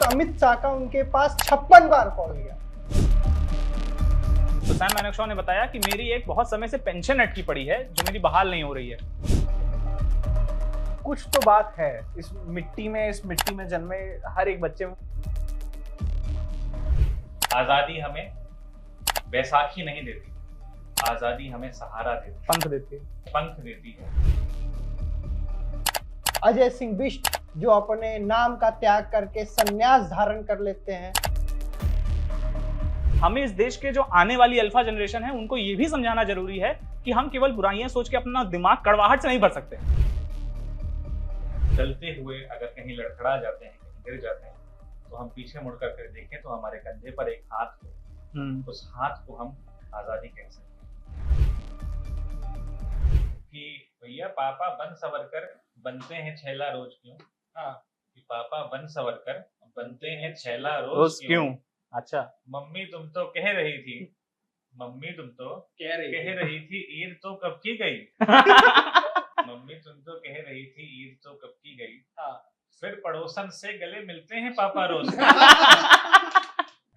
अमित शाह का उनके पास 56 बार कॉल गया। तो सैम मानेकशॉ ने बताया कि मेरी एक बहुत समय से पेंशन अटकी पड़ी है जो मेरी बहाल नहीं हो रही है। कुछ तो बात है इस मिट्टी में जन्मे हर एक बच्चे में। आजादी हमें बैसाखी नहीं देती, आजादी हमें सहारा देती, पंख देती है। पंख देती है। अजय सिंह बिष्ट जो अपने नाम का त्याग करके संन्यास धारण कर लेते हैं। हमें इस देश के जो आने वाली अल्फा जनरेशन है उनको ये भी समझाना जरूरी है कि हम केवल बुराइयां सोच के अपना दिमाग कड़वाहट से नहीं भर सकते। चलते हुए अगर कहीं लड़खड़ा जाते हैं, कहीं गिर जाते हैं, तो हम पीछे मुड़कर कर देखें तो हमारे कंधे पर एक हाथ हो, उस हाथ को हम आजादी कह सकते हैं। कि भैया पापा बन सवर कर बनते हैं छैला रोज क्यों। हाँ, कि पापा बन सवर कर बनते हैं छैला रोज क्यों। अच्छा, मम्मी तुम तो कह रही थी, मम्मी तुम तो कह रही थी ईद तो कब की गई। मम्मी तुम तो कह रही थी ईद तो कब की गई। हाँ, फिर पड़ोसन से गले मिलते हैं पापा रोज।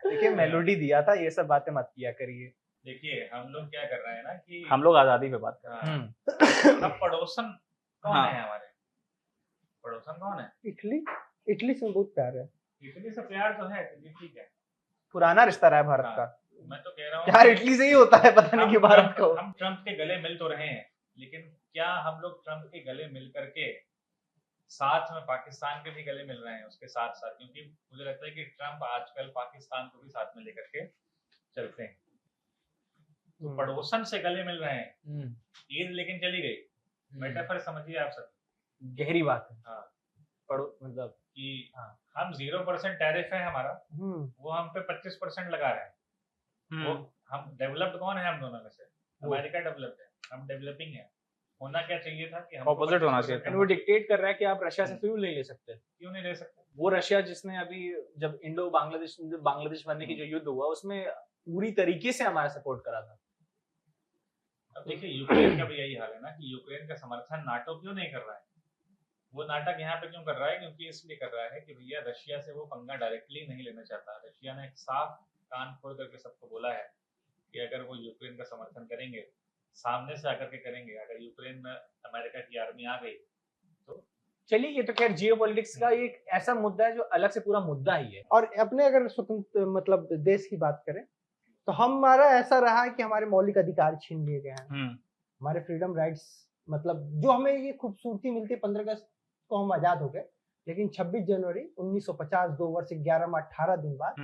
देखिए मेलोडी दिया था, ये सब बातें मत किया करिए। देखिए हम लोग क्या कर रहे हैं ना कि हम लोग आजादी पे बात कर रहे हैं। अब पड़ोसन कौन हाँ। है हमारे? पड़ोसन कौन है? इटली से बहुत प्यार है। इटली से प्यार तो है, इटली ठीक है, पुराना रिश्ता रहा है भारत हाँ। का। मैं तो कह रहा हूँ यार इटली से ही होता है, पता नहीं क्यों भारत को। हम ट्रम्प के गले मिल तो रहे हैं, लेकिन क्या हम लोग ट्रम्प के गले मिल करके साथ में पाकिस्तान के भी गले मिल रहे हैं उसके साथ साथ? क्योंकि मुझे लगता है कि ट्रम्प आजकल पाकिस्तान को भी साथ में लेकर के चलते हैं। तो पड़ोसन से गले मिल रहे हैं, ईद लेकिन चली गई। मेटाफर समझिए आप सब, गहरी बात है। हाँ, मतलब कि हाँ। हम 0% टैरिफ है हमारा, वो हम पे 25% लगा रहे हैं। वो हम डेवलप्ड कौन है? हम दोनों में से अमेरिका डेवलप्ड है, हम डेवलपिंग है। होना क्या चाहिए था कि हम Opposite होना चाहिए था। वो डिक्टेट कर रहा है कि आप रशिया से फ्यूल नहीं ले सकते। क्यों नहीं ले सकते? वो रशिया जिसने अभी जब इंडो बांग्लादेश बनने की जो युद्ध हुआ उसमें पूरी तरीके से हमारा सपोर्ट करा था। अब देखिए यूक्रेन का भी यही हाल है ना कि यूक्रेन का समर्थन नाटो क्यों नहीं कर रहा है? वो नाटक यहाँ पे क्यों कर रहा है? क्योंकि इसलिए कर रहा है कि भैया रशिया से वो पंगा डायरेक्टली नहीं लेना चाहता। रशिया ने एक साफ कान खोल करके सबको बोला है कि अगर वो यूक्रेन का समर्थन करेंगे, सामने से आकर के करेंगे, अगर यूक्रेन में अमेरिका की आर्मी आ गई तो चलिए ये तो खैर जियोपॉलिटिक्स का एक ऐसा मुद्दा है जो अलग से पूरा मुद्दा ही है। और अपने अगर स्वतंत्र मतलब देश की बात करें तो हमारा ऐसा रहा है कि हमारे मौलिक अधिकार छीन लिए गए हैं। हमारे फ्रीडम राइट्स मतलब जो हमें ये खूबसूरती मिलती है 15 अगस्त को हम आजाद हो गए, लेकिन 26 जनवरी 1950 2 वर्ष 11 माह 18 दिन बाद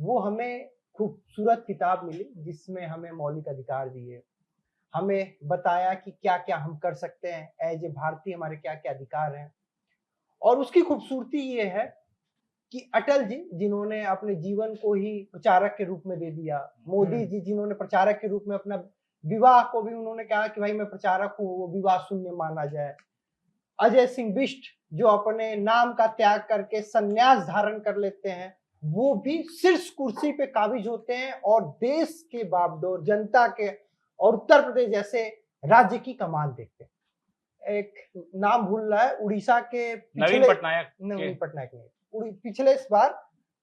वो हमें खूबसूरत किताब मिली जिसमें हमें मौलिक अधिकार दिए, हमें बताया कि क्या क्या हम कर सकते हैं एज ए भारतीय, हमारे क्या क्या अधिकार हैं। और उसकी खूबसूरती ये है कि अटल जी जिन्होंने अपने जीवन को ही प्रचारक के रूप में दे दिया, मोदी जी जिन्होंने प्रचारक के रूप में अपना विवाह को भी उन्होंने कहा कि भाई मैं प्रचारक हूँ, वो विवाह शून्य माना जाए। अजय सिंह बिष्ट जो अपने नाम का त्याग करके संन्यास धारण कर लेते हैं, वो भी शीर्ष कुर्सी पे काबिज होते हैं और देश के बागडोर जनता के और उत्तर प्रदेश जैसे राज्य की कमान देखते हैं। एक नाम भूल रहा है, उड़ीसा के नवीन पटनायक नहीं, पिछले इस बार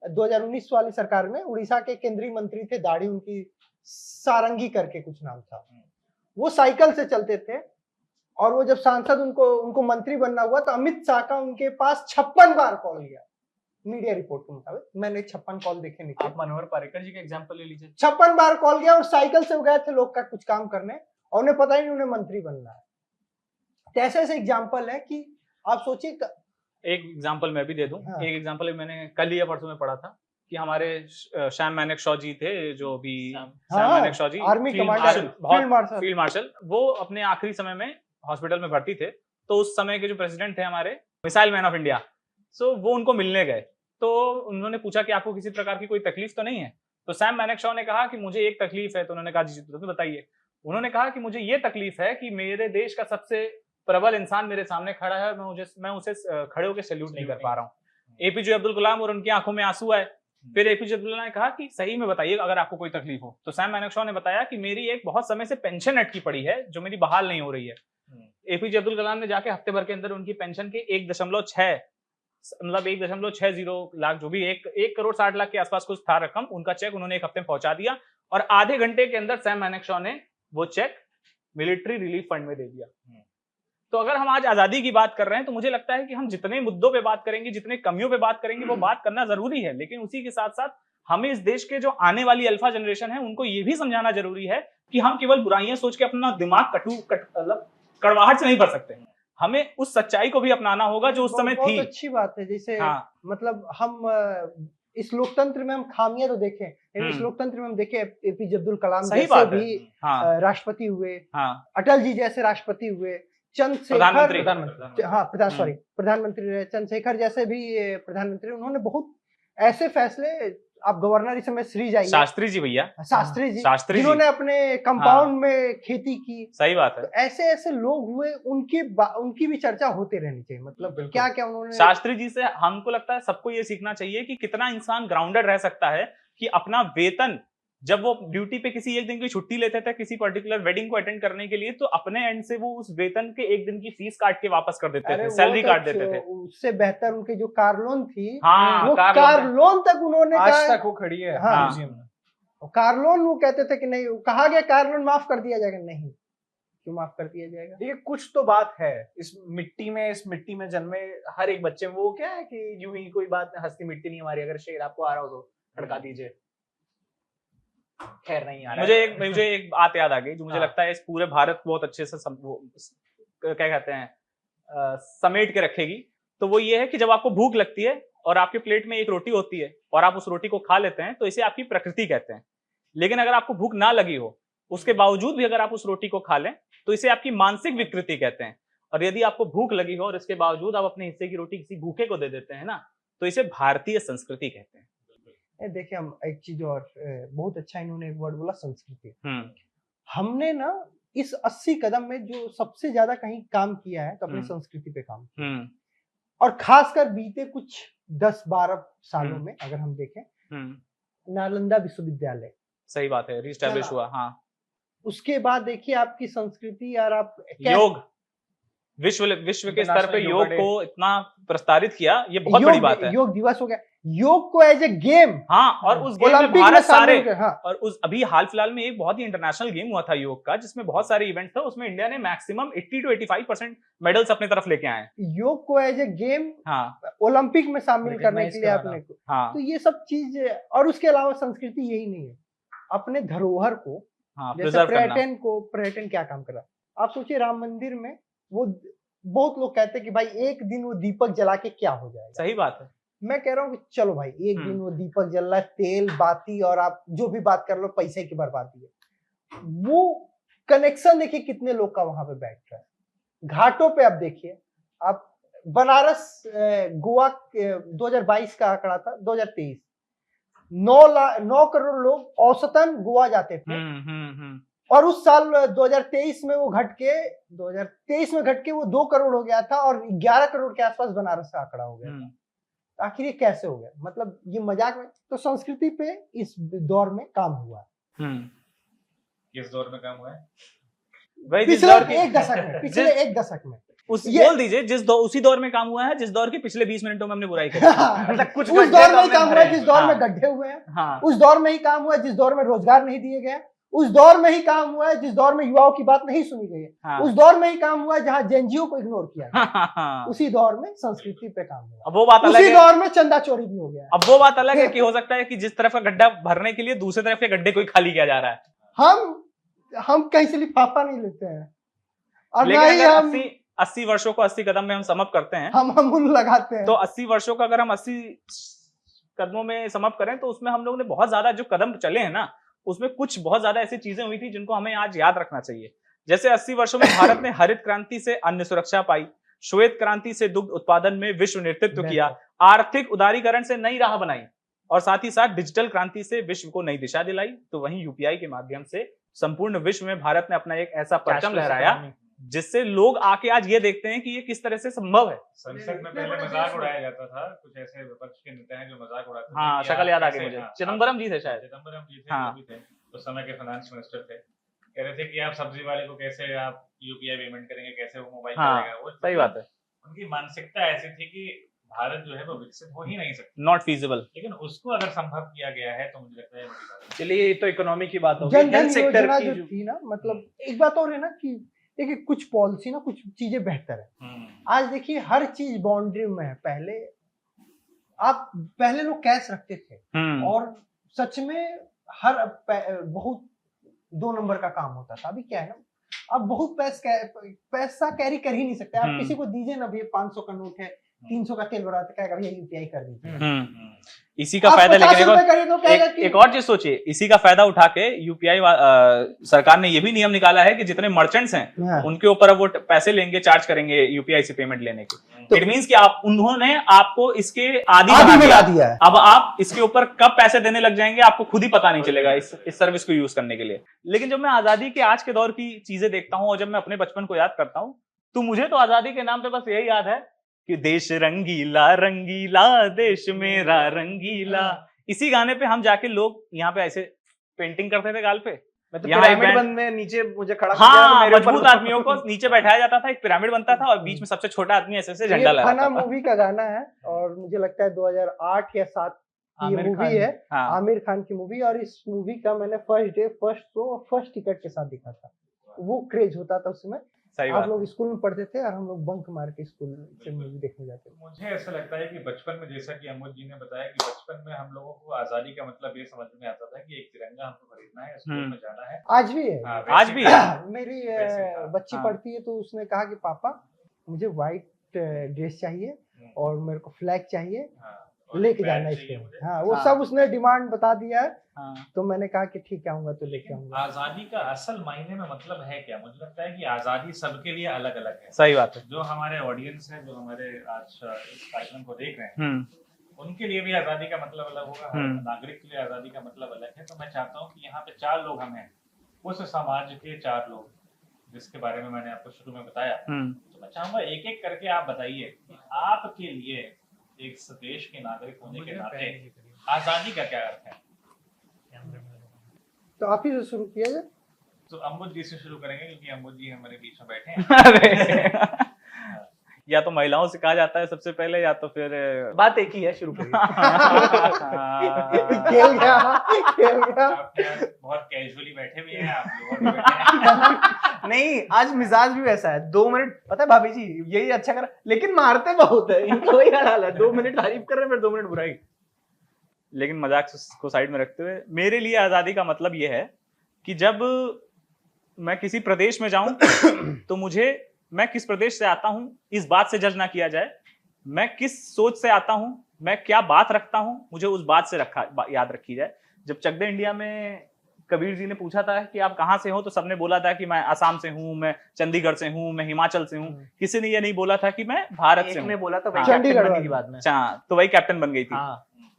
2019 वाली सरकार में उड़ीसा के केंद्रीय मंत्री थे, दाढ़ी उनकी सारंगी करके कुछ नाम था। वो साइकिल से चलते थे और वो जब सांसद उनको मंत्री बनना हुआ तो अमित शाह का उनके पास 56 बार कॉल गया। मीडिया रिपोर्ट के मुताबिक, मैंने 56 कॉल देखे नहीं। आप मनोहर पर्रिकर जी का एग्जांपल ले लीजिए। 56 बार कॉल गया और साइकिल से गए थे लोग का कुछ काम करने और उन्हें पता ही नहीं उन्हें मंत्री बनना है। तो ऐसे ऐसे एग्जाम्पल है कि आप सोचिए। एक एग्जांपल मैं भी दे दूं। हाँ। एक एग्जांपल मैंने कल या परसों में पढ़ा था कि हमारे सैम मानेकशॉ जी थे, जो भी सैम मानेकशॉ जी आर्मी कमांडर, फील्ड मार्शल, वो अपने आखिरी समय में हॉस्पिटल में भर्ती थे। तो उस समय के जो प्रेसिडेंट थे हमारे, मिसाइल मैन ऑफ इंडिया, सो वो उनको मिलने गए। तो उन्होंने पूछा कि आपको किसी प्रकार की कोई तकलीफ तो नहीं है? तो सैम मानेकशॉ ने कहा कि मुझे एक तकलीफ है। तो उन्होंने कहा जी तो बताइए। उन्होंने कहा कि मुझे ये तकलीफ है कि मेरे देश का सबसे प्रबल इंसान मेरे सामने खड़ा है, मैं उसे खड़े होकर सैल्यूट नहीं कर पा रहा हूँ। एपीजे अब्दुल कलाम, और उनकी आंखों में आंसू आए। फिर एपीजे अब्दुल कलाम ने कहा कि सही में बताइए अगर आपको कोई तकलीफ हो। तो सैम मानेकशॉ ने बताया कि मेरी एक बहुत समय से पेंशन अटकी पड़ी है जो मेरी बहाल नहीं हो रही है। एपीजे अब्दुल कलाम ने जाके हफ्ते भर के अंदर उनकी पेंशन के 1.6 मतलब 1.60 लाख, जो भी 1,60,00,000 के आसपास कुछ था रकम, उनका चेक उन्होंने एक हफ्ते में पहुंचा दिया और आधे घंटे के अंदर सैम मानेकशॉ ने वो चेक मिलिट्री रिलीफ फंड में दे दिया। तो अगर हम आज आजादी की बात कर रहे हैं तो मुझे लगता है कि हम जितने मुद्दों पे बात करेंगे, जितने कमियों पे बात करेंगे, वो बात करना जरूरी है, लेकिन उसी के साथ साथ हमें इस देश के जो आने वाली अल्फा जनरेशन है उनको ये भी समझाना जरूरी है कि हम केवल बुराइयां सोच के अपना दिमाग मतलब कड़वाहट से नहीं भर सकते। हमें उस सच्चाई को भी अपनाना होगा जो उस समय थी। बहुत अच्छी बात है। जैसे मतलब हम इस लोकतंत्र में हम खामियां तो देखें, लेकिन इस लोकतंत्र में हम देखें एपीजे अब्दुल कलाम जैसे भी राष्ट्रपति हुए, अटल जी जैसे राष्ट्रपति हुए, प्रधानमंत्री रहे, चंद्रशेखर जैसे भी प्रधानमंत्री, उन्होंने बहुत ऐसे फैसले, आप गवर्नर इस समय श्री जाइए, शास्त्री जी भैया, शास्त्री जी जिन्होंने अपने कंपाउंड में खेती की। सही बात है। तो ऐसे लोग हुए, उनकी भी चर्चा होते रहनी चाहिए। मतलब क्या क्या उन्होंने, शास्त्री जी से हमको लगता है सबको ये सीखना चाहिए कि कितना इंसान ग्राउंडेड रह सकता है कि अपना वेतन, जब वो ड्यूटी पे किसी एक दिन की छुट्टी लेते थे किसी पर्टिकुलर वेडिंग को अटेंड करने के लिए, तो अपने एंड से वो उस वेतन के एक दिन की फीस काट के वापस कर देते थे, सैलरी काट देते थे। उससे बेहतर उनके जो कार लोन थी, वो कार लोन तक उन्होंने, आज तक वो खड़ी है म्यूजियम में। कार लोन वो कहते थे कि नहीं, कहा गया कार लोन माफ कर दिया जाएगा, नहीं क्यों माफ कर दिया जाएगा? देखिए कुछ तो बात है इस मिट्टी में जन्मे हर एक बच्चे में। वो क्या है कि यूं ही कोई बात हंसती मिट्टी नहीं हमारी, अगर शेर आपको आ रहा हो तो खड़का दीजिए। खैर नहीं आ रहा मुझे एक बात याद आ गई जो मुझे लगता है इस पूरे भारत बहुत अच्छे से क्या कहते हैं समेट के रखेगी। तो वो ये है कि जब आपको भूख लगती है और आपके प्लेट में एक रोटी होती है और आप उस रोटी को खा लेते हैं, तो इसे आपकी प्रकृति कहते हैं। लेकिन अगर आपको भूख ना लगी हो, उसके बावजूद भी अगर आप उस रोटी को खा लें, तो इसे आपकी मानसिक विकृति कहते हैं। और यदि आपको भूख लगी हो और इसके बावजूद आप अपने हिस्से की रोटी किसी भूखे को दे देते हैं ना, तो इसे भारतीय संस्कृति कहते हैं। देखिए, हम एक चीज और, बहुत अच्छा इन्होंने एक वर्ड बोला, संस्कृति। हमने ना इस 80 कदम में जो सबसे ज्यादा कहीं काम किया है तो अपनी संस्कृति पे काम किया। और खासकर बीते कुछ 10-12 सालों में अगर हम देखें, नालंदा विश्वविद्यालय, सही बात है, रिस्टैब्लिश हुआ। हाँ, उसके बाद देखिए आपकी संस्कृति, और आप योग, विश्व के स्तर पे योग को इतना प्रस्तारित किया, ये बहुत बड़ी बात है। योग दिवस हो गया, योग को एज ए गेम, और उस गेम में भारत सारे, और उस अभी हाल फिलहाल में एक बहुत ही इंटरनेशनल गेम हुआ था योग का, जिसमें बहुत सारे इवेंट थे, उसमें इंडिया ने मैक्सिमम 80 to 85% मेडल्स अपने तरफ लेके आए। योग को एज ए गेम ओलंपिक में शामिल करने के लिए आपने तो ये सब चीज, और उसके अलावा संस्कृति यही नहीं है, अपने धरोहर को, जैसे पर्यटन क्या काम कर रहा है। आप सोचिए, राम मंदिर में वो बहुत लोग कहते हैं कि भाई एक दिन वो दीपक जला के क्या हो जाएगा। सही बात है। मैं कह रहा हूँ कि चलो भाई, एक दिन वो दीपक जल रहा है, तेल बाती, और आप जो भी बात कर लो, पैसे की बर्बादी है। वो कनेक्शन देखिए कितने लोग का वहां पे बैठ रहा है। घाटों पे आप देखिए, आप बनारस, गोवा 2022 का आंकड़ा था, 2023 9 करोड़ लोग औसतन गोवा जाते थे। और उस साल 2023 में वो घट के वो 2 करोड़ हो गया था, और 11 करोड़ के आसपास बनारस का आंकड़ा हो गया। आखिर ये कैसे हो गया? मतलब ये मजाक में, तो संस्कृति पे इस दौर में काम हुआ। किस दौर में काम हुआ है? पिछले एक दशक में बोल दीजिए उसी दौर में काम हुआ है जिस दौर के पिछले 20 मिनटों में हमने बुराई करी। मतलब कुछ उस दौर में ही काम हुआ है जिस दौर में गड्ढे हुए हैं, उस दौर में ही काम हुआ है जिस दौर में रोजगार नहीं दिए गए, उस दौर में ही काम हुआ है जिस दौर में युवाओं की बात नहीं सुनी गई है, उस दौर में ही काम हुआ है जहां जेएनजीओ को इग्नोर किया। उसी दौर में संस्कृति पे काम हुआ। अब वो बात अलग है, उसी दौर में चंदा चोरी भी हो गया। अब वो बात अलग है कि हो सकता है कि जिस तरफ का गड्ढा भरने के लिए दूसरी तरफ के गड्ढे को खाली किया जा रहा है। हम कहीं से लिफाफा नहीं लेते हैं, और ना ही हम 80 वर्षों को 80 कदम में हम समअप करते हैं, हम उन लगाते हैं। तो 80 वर्षों का अगर हम 80 कदमों में समअप करें, तो उसमें हम लोगों ने बहुत ज्यादा जो कदम चले हैं ना, उसमें कुछ बहुत ज्यादा ऐसी चीजें हुई थी जिनको हमें आज याद रखना चाहिए। जैसे 80 वर्षों में भारत ने हरित क्रांति से अन्न सुरक्षा पाई, श्वेत क्रांति से दुग्ध उत्पादन में विश्व नेतृत्व किया, आर्थिक उदारीकरण से नई राह बनाई, और साथ ही साथ डिजिटल क्रांति से विश्व को नई दिशा दिलाई। तो वहीं यूपीआई के माध्यम से संपूर्ण विश्व में भारत ने अपना एक ऐसा परचम लहराया जिससे लोग आके आज ये देखते हैं कि ये किस तरह से संभव है। संसद में पहले मजाक उड़ाया जाता था, कुछ ऐसे विपक्ष के नेता हैं जो मजाक उड़ाते थे। हाँ, शक्ल याद आ गई मुझे, चिदम्बरम जी थे शायद, चिदम्बरम जी थे, उस समय के फाइनेंस मिनिस्टर थे। कह रहे थे कि आप सब्जी वाले को कैसे आप यूपीआई पेमेंट करेंगे, कैसे वो मोबाइल करेगा। वो सही बात है। उनकी मानसिकता ऐसी थी कि भारत जो है वो विकसित हो ही नहीं सकता, नॉट फीजिबल। लेकिन उसको अगर संभव किया गया है तो मुझे लगता है बड़ी बात है। चलिए ये तो इकोनॉमी की बात हो गई, जन धन हेल्थ सेक्टर योजना की जो थी ना, मतलब एक बात और है ना कि देखिए कुछ पॉलिसी ना, कुछ चीजें बेहतर है। आज देखिए हर चीज बाउंड्री में है। पहले लोग कैश रखते थे और सच में बहुत 2 नंबर का काम होता था। अभी क्या है ना, अब बहुत पैसा कैरी कर ही नहीं सकते आप। किसी को दीजिए ना भैया 500 का नोट है, 300 का तेल भरा, कहेगा भैया यूपीआई कर दीजिए। इसी का फायदा, लेकिन एक और चीज सोचिए, इसी का फायदा उठा के यूपीआई सरकार ने ये भी नियम निकाला है कि जितने मर्चेंट्स हैं उनके ऊपर अब वो पैसे लेंगे, चार्ज करेंगे यूपीआई से पेमेंट लेने के। इट मींस कि उन्होंने आपको इसके आदी बना दिया है। अब आप इसके ऊपर कब पैसे देने लग जाएंगे आपको खुद ही पता नहीं चलेगा इस सर्विस को यूज करने के लिए। लेकिन जब मैं आजादी के आज के दौर की चीजें देखता हूं और जब मैं अपने बचपन को याद करता हूं, तो मुझे तो आजादी के नाम पे बस यही याद है कि देश रंगीला रंगीला देश मेरा रंगीला। इसी गाने पे हम जाके लोग यहाँ पे ऐसे पेंटिंग करते थे गाल पे। मतलब पिरामिड बनने नीचे मुझे खड़ा कर हाँ, मजबूत आदमियों को नीचे बैठाया जाता था, एक पिरामिड बनता था और बीच में सबसे छोटा आदमी ऐसे ऐसे झंडा लहराता था। फना मूवी का गाना है और मुझे लगता है 2008 या 7 की मूवी है। आमिर खान की मूवी। और इस मूवी का मैंने फर्स्ट शो फर्स्ट टिकट के साथ देखा था। वो क्रेज होता था उसमें। आप लोग स्कूल में पढ़ते थे और हम लोग बंक मार के स्कूल से मूवी देखने जाते थे। मुझे ऐसा लगता है कि बचपन में, जैसा कि अमोद जी ने बताया, कि बचपन में हम लोगों को आजादी का मतलब ये समझ में आता था कि एक तिरंगा हमको खरीदना है, स्कूल में जाना है। आज भी है। आज भी है। मेरी बच्ची पढ़ती है तो उसने कहा कि पापा मुझे व्हाइट ड्रेस चाहिए और मेरे को फ्लैग चाहिए, लेके जाना इसको। हाँ, वो सब उसने डिमांड बता दिया है। तो मैंने कहा कि ठीक है, आऊंगा तो लेके आऊंगा। आजादी का असल मायने में मतलब है क्या? मुझे लगता है कि आजादी सबके लिए अलग अलग है। सही बात है। जो हमारे ऑडियंस है, जो हमारे आज इस कार्यक्रम को देख रहे हैं, उनके लिए भी आजादी का मतलब अलग होगा। नागरिक के लिए आजादी का मतलब अलग है। तो मैं चाहता हूँ कि यहाँ पे 4 लोग हम हैं, उस समाज के 4 लोग जिसके बारे में मैंने आपको शुरू में बताया। तो मैं चाहूंगा एक एक करके आप बताइए कि आपके लिए एक देश के नागरिक होने के नाते आजादी का क्या अर्थ है। तो आप ही से शुरू किया जाए। तो अम्बुद जी से शुरू करेंगे क्योंकि अम्बुद जी हमारे बीच में बैठे हैं। या तो महिलाओं से कहा जाता है सबसे पहले, या तो फिर बात एक ही है, शुरू करिए। खेल गया। बहुत कैजुअली बैठे भी हैं आप लोग, भी बैठे हैं। नहीं, आज मिजाज भी वैसा है। 2 मिनट, पता है भाभी जी यही अच्छा कर, लेकिन मारते बहुत है। इनका वही हाल है, 2 मिनट तारीफ कर रहे हैं फिर 2 मिनट बुराई। लेकिन मजाक को साइड में रखते हुए, मेरे लिए आजादी का मतलब यह है कि जब मैं किसी प्रदेश में जाऊं तो मैं किस प्रदेश से आता हूं इस बात से जज ना किया जाए, मैं किस सोच से आता हूं, मैं क्या बात रखता हूं, मुझे उस बात से याद रखी जाए। जब चक दे इंडिया में कबीर जी ने पूछा था कि आप कहाँ से हो, तो सबने बोला था कि मैं असम से हूँ, मैं चंडीगढ़ से हूँ, मैं हिमाचल से हूँ। किसी ने ये नहीं बोला था कि मैं भारत से हूँ। बोला था वही कैप्टन बन गई बाद में। तो वही कैप्टन बन गई थी।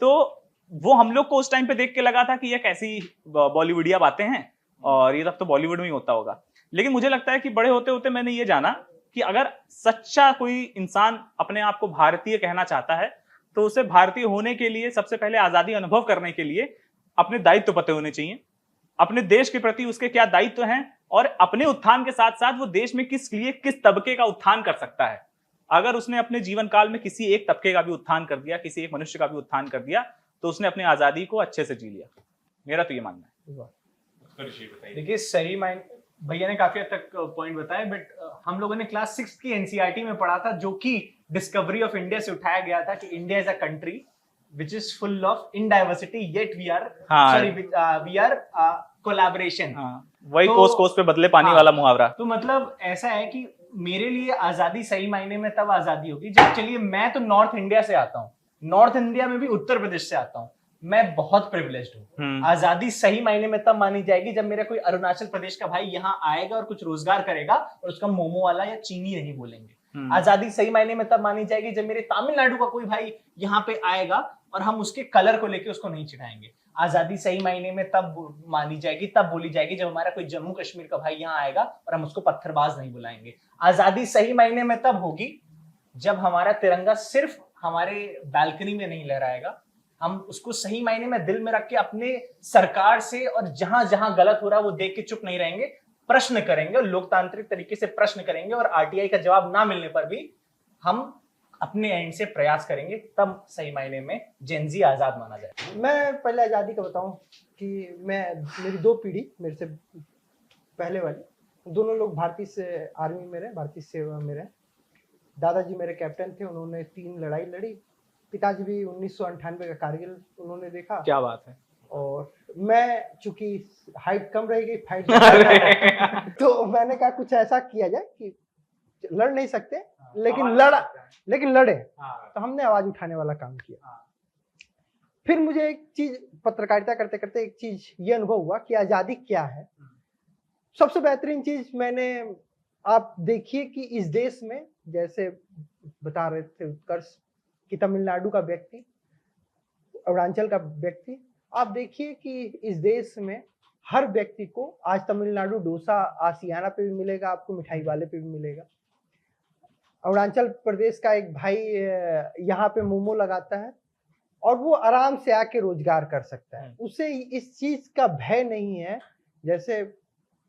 तो वो हम लोग को उस टाइम पे देख के लगा था कि ये कैसी बॉलीवुडिया बातें हैं और ये सब तो बॉलीवुड में ही होता होगा। लेकिन मुझे लगता है कि बड़े होते होते मैंने ये जाना कि अगर सच्चा कोई इंसान अपने आप को भारतीय कहना चाहता है तो उसे भारतीय होने के लिए सबसे पहले आजादी अनुभव करने के लिए अपने दायित्व पते होने चाहिए, अपने देश के प्रति उसके क्या दायित्व हैं और अपने उत्थान के साथ साथ वो देश में किस तबके का उत्थान कर सकता है। अगर उसने अपने जीवन काल में किसी एक तबके का भी उत्थान कर दिया, किसी एक मनुष्य का भी उत्थान कर दिया, तो उसने अपनी आजादी को अच्छे से जी लिया। मेरा तो ये मानना है। देखिए सही मायने भैया ने काफी हद तक पॉइंट बताया, बट हम लोगों ने क्लास 6 की एनसीईआरटी में पढ़ा था, जो कि डिस्कवरी ऑफ इंडिया से उठाया गया था कि India is a country which is full of indiversity yet we are collaboration। वही कोस पे बदले पानी वाला मुहावरा। तो मतलब ऐसा है कि मेरे लिए आजादी सही मायने में तब आजादी होगी जब, चलिए मैं तो नॉर्थ इंडिया से आता हूँ, नॉर्थ इंडिया में भी उत्तर प्रदेश से आता हूँ, मैं बहुत प्रिविलेज्ड हूँ। आजादी सही मायने में तब मानी जाएगी जब मेरा कोई अरुणाचल प्रदेश का भाई यहाँ आएगा और कुछ रोजगार करेगा और उसका मोमो वाला या चीनी नहीं बोलेंगे। आजादी सही मायने में तब मानी जाएगी जब मेरे तमिलनाडु का कोई भाई यहाँ पे आएगा और हम उसके कलर को लेके उसको नहीं चिढ़ाएंगे। आजादी सही मायने में तब मानी जाएगी, तब बोली जाएगी जब हमारा कोई जम्मू कश्मीर का भाई यहाँ आएगा और हम उसको पत्थरबाज नहीं बुलाएंगे। आजादी सही मायने में तब होगी जब हमारा तिरंगा सिर्फ हमारे बालकनी में नहीं लहराएगा, हम उसको सही मायने में दिल में रख के अपने सरकार से और जहां जहां गलत हो रहा है वो देख के चुप नहीं रहेंगे, प्रश्न करेंगे और लोकतांत्रिक तरीके से प्रश्न करेंगे और आरटीआई का जवाब ना मिलने पर भी हम अपने एंड से प्रयास करेंगे, तब सही मायने में जेनजी आजाद माना जाए। मैं पहले आज़ादी का बताऊं कि मेरी 2 पीढ़ी मेरे से पहले वाली, दोनों लोग भारतीय से आर्मी में रहे, भारतीय सेवा में रहे। दादाजी मेरे कैप्टन थे, उन्होंने 3 लड़ाई लड़ी। पिताजी भी 1998 का कारगिल उन्होंने देखा। क्या बात है। और मैं चूंकि हाइट कम रह गई, फाइट तो मैंने कहा कुछ ऐसा किया जाए कि लड़ नहीं सकते लेकिन लड़े। तो हमने आवाज उठाने वाला काम किया। फिर मुझे एक चीज, पत्रकारिता करते करते एक चीज ये अनुभव हुआ कि आजादी क्या है। सबसे बेहतरीन चीज मैंने, आप देखिए कि इस देश में, जैसे बता रहे थे उत्कर्ष कि तमिलनाडु का व्यक्ति, अरुणाचल का व्यक्ति, आप देखिए कि इस देश में हर व्यक्ति को आज तमिलनाडु डोसा आसियाना पे भी मिलेगा, आपको मिठाई वाले पे भी मिलेगा। अरुणाचल प्रदेश का एक भाई यहाँ पे मोमो लगाता है और वो आराम से आके रोजगार कर सकता है, उसे इस चीज का भय नहीं है। जैसे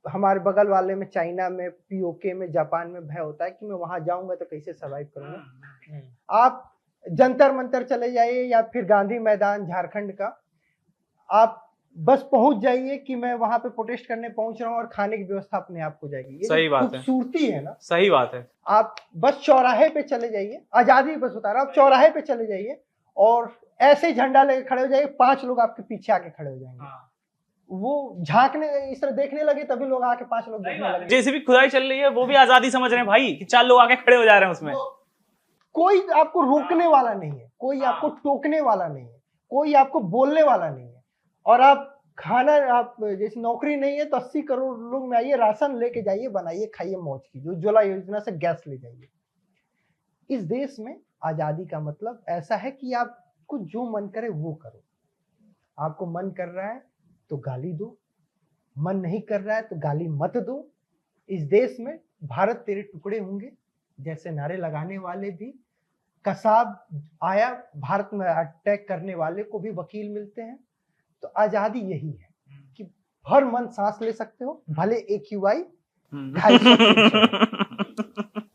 हमारे बगल वाले में, चाइना में, पीओके में, जापान में भय होता है कि मैं वहां जाऊंगा तो कैसे सर्वाइव करूंगा। आप जंतर मंतर चले जाइए या फिर गांधी मैदान झारखंड का, आप बस पहुंच जाइए कि मैं वहां पे प्रोटेस्ट करने पहुंच रहा हूं और खाने की व्यवस्था अपने आप हो जाएगी। सही बात है, खूबसूरती है ना। सही बात है। आप बस चौराहे पे चले जाइए, आजादी बस बता रहा हूं, आप चौराहे पे चले जाइए और ऐसे ही झंडा लेके खड़े हो जाइए, 5 लोग आपके पीछे आके खड़े हो जाएंगे। वो झांकने, इस तरह देखने लगे, तभी लोग आके 5 लोग देखने लगे। जैसे भी खुदाई चल रही है वो भी आजादी समझ रहे हैं भाई, कि 4 लोग आके खड़े हो जा रहे हैं उसमें। कोई आपको रोकने वाला नहीं है, कोई आपको टोकने वाला नहीं है, कोई आपको बोलने वाला नहीं है। और आप खाना, आप जैसे नौकरी नहीं है तो 80 करोड़ लोग में आइए, राशन लेके जाइए, बनाइए, खाइए, मौज कीजिए, उज्ज्वला योजना से गैस ले जाइए। इस देश में आजादी का मतलब ऐसा है कि आपको जो मन करे वो करो। आपको मन कर रहा है तो गाली दो, मन नहीं कर रहा है तो गाली मत दो। इस देश में भारत तेरे टुकड़े होंगे जैसे नारे लगाने वाले भी, कसाब आया, भारत में अटैक करने वाले को भी वकील मिलते हैं। तो आजादी यही है कि हर मन सांस ले सकते हो, भले AQI 250।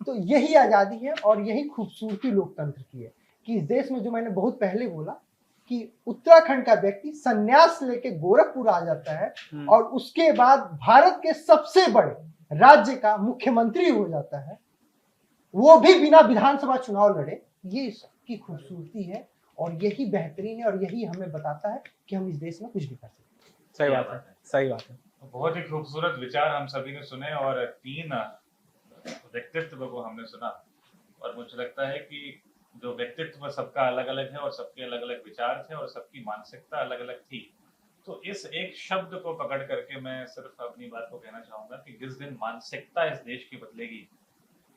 तो यही आजादी है और यही खूबसूरती लोकतंत्र की है कि इस देश में, जो मैंने बहुत पहले बोला कि उत्तराखंड का व्यक्ति संन्यास लेके गोरखपुर आ जाता है और उसके बाद भारत के सबसे बड़े राज्य का मुख्यमंत्री हो जाता है, वो भी बिना विधानसभा चुनाव लड़े। ये सबकी खूबसूरती है और यही बेहतरीन है और यही हमें बताता है कि हम इस देश में कुछ भी कर सकते हैं। सही बात है, सही बात है। बहुत ही खूबसूरत विचार हम सभी ने सुने और 3 व्यक्तित्व को हमने सुना। और मुझे लगता है कि जो व्यक्तित्व सबका अलग अलग है और सबके अलग अलग विचार थे और सबकी मानसिकता अलग अलग थी। तो इस एक शब्द को पकड़ करके मैं सिर्फ अपनी बात को कहना चाहूंगा कि जिस दिन मानसिकता इस देश की बदलेगी,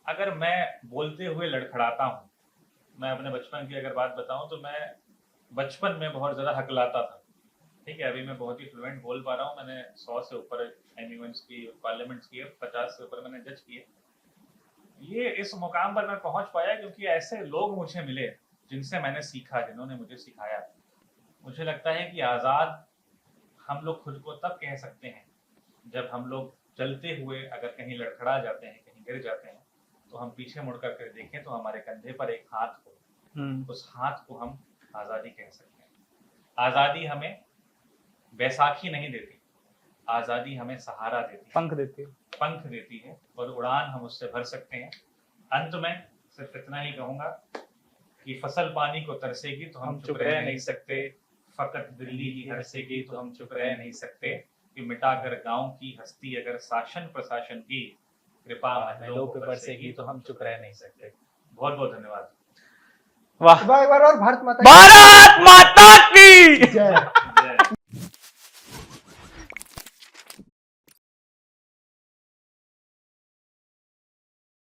अगर मैं बोलते हुए लड़खड़ाता हूँ, मैं अपने बचपन की अगर बात बताऊं तो मैं बचपन में बहुत ज़्यादा हकलाता था। ठीक है, अभी मैं बहुत ही फ्लुएंट बोल पा रहा हूँ। मैंने 100 से ऊपर एमयूएंस की, पार्लियामेंट्स किए, 50 से ऊपर मैंने जज किए। ये इस मुकाम पर मैं पहुंच पाया क्योंकि ऐसे लोग मुझे मिले जिनसे मैंने सीखा, जिन्होंने मुझे सिखाया। मुझे लगता है कि आज़ाद हम लोग खुद को तब कह सकते हैं जब हम लोग चलते हुए अगर कहीं लड़खड़ा जाते हैं, कहीं गिर जाते हैं, तो हम पीछे मुड़ कर देखें तो हमारे कंधे पर एक हाथ हो, उस हाथ को हम आज़ादी कह सकते हैं। आज़ादी हमें बैसाखी नहीं देती, आज़ादी हमें सहारा देती है, पंख देती है और उड़ान हम उससे भर सकते हैं। अंत में सिर्फ इतना ही कहूंगा कि फसल पानी को तरसेगी तो हम चुप रह नहीं सकते, फकत दिल्ली ही हरसेगी तो हम चुप रह नहीं सकते, कि मिटाकर गांव की हस्ती अगर शासन प्रशासन की कृपा महलों पे बरसेगी तो हम चुप रह नहीं सकते। बहुत बहुत धन्यवाद। वाह, बार और भारत माता की जय।